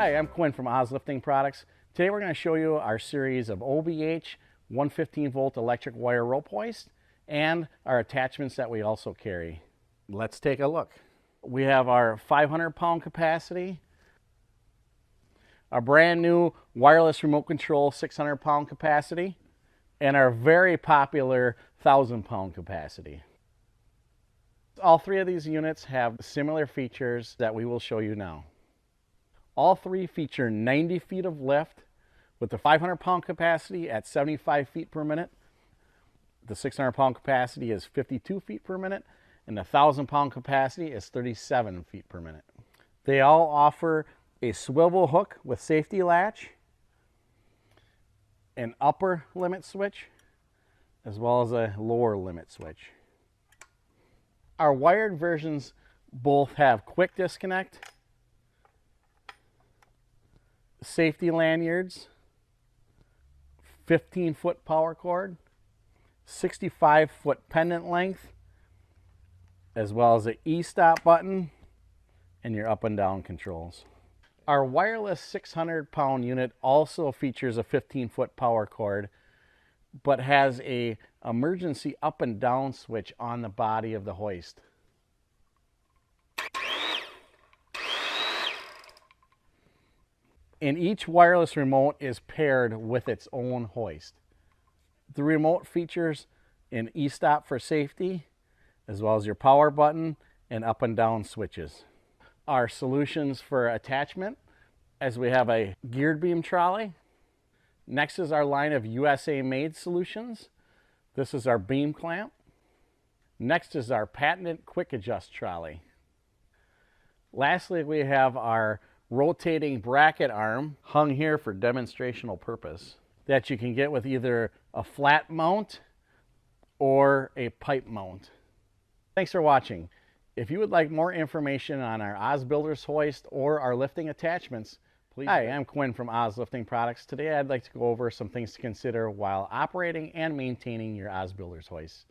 Hi, I'm Quinn from Oz Lifting Products. Today we're going to show you our series of OBH 115 volt electric wire rope hoist and our attachments that we also carry. Let's take a look. We have our 500-pound capacity, our brand new wireless remote control 600-pound capacity, and our very popular 1,000-pound capacity. All three of these units have similar features that we will show you now. All three feature 90 feet of lift with the 500-pound capacity at 75 feet per minute. The 600-pound capacity is 52 feet per minute, and the 1,000-pound capacity is 37 feet per minute. They all offer a swivel hook with safety latch, an upper limit switch, as well as a lower limit switch. Our wired versions both have quick disconnect, safety lanyards, 15-foot power cord, 65-foot pendant length, as well as an e-stop button and your up and down controls. Our wireless 600-pound unit also features a 15-foot power cord, but has a emergency up and down switch on the body of the hoist. And each wireless remote is paired with its own hoist. The remote features an e-stop for safety, as well as your power button and up and down switches. Our solutions for attachment, as we have a geared beam trolley. Next is our line of USA made solutions. This is our beam clamp. Next is our patented quick adjust trolley. Lastly, we have our rotating bracket arm hung here for demonstrational purpose that you can get with either a flat mount or a pipe mount. Thanks for watching. If you would like more information on our Oz Builders hoist or our lifting attachments, please. Hi, I'm Quinn from Oz Lifting Products. Today I'd like to go over some things to consider while operating and maintaining your Oz Builders hoist.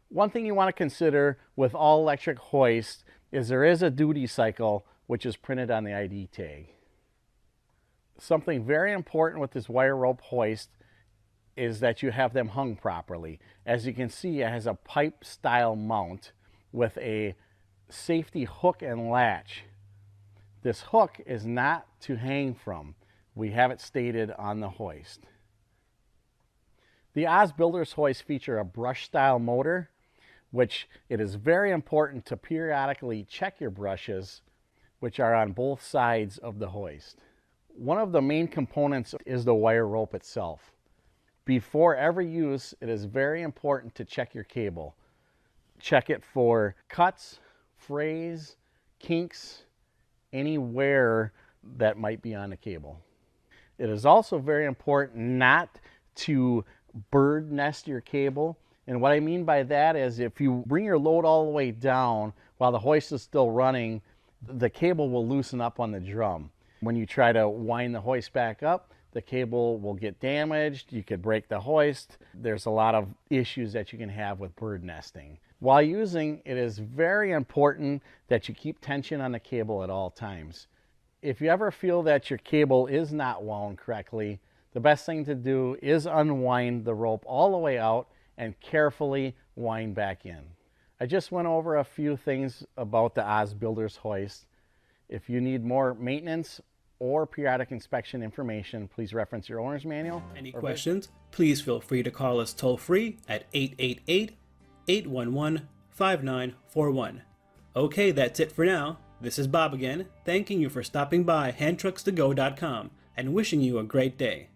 One thing you want to consider with all electric hoists is there is a duty cycle which is printed on the ID tag. Something very important with this wire rope hoist is that you have them hung properly. As you can see, it has a pipe style mount with a safety hook and latch. This hook is not to hang from. We have it stated on the hoist. The Oz Builders hoist feature a brush style motor, which it is very important to periodically check your brushes, which are on both sides of the hoist. One of the main components is the wire rope itself. Before every use, it is very important to check your cable. Check it for cuts, frays, kinks, any wear that might be on the cable. It is also very important not to bird nest your cable. And what I mean by that is if you bring your load all the way down while the hoist is still running, the cable will loosen up on the drum. When you try to wind the hoist back up, the cable will get damaged. You could break the hoist. There's a lot of issues that you can have with bird nesting. While using, it is very important that you keep tension on the cable at all times. If you ever feel that your cable is not wound correctly, the best thing to do is unwind the rope all the way out and carefully wind back in. I just went over a few things about the Oz Builders hoist. If you need more maintenance or periodic inspection information, please reference your owner's manual. Any questions? Please feel free to call us toll free at 888-811-5941. Okay, that's it for now. This is Bob again, thanking you for stopping by handtruckstogo.com and wishing you a great day.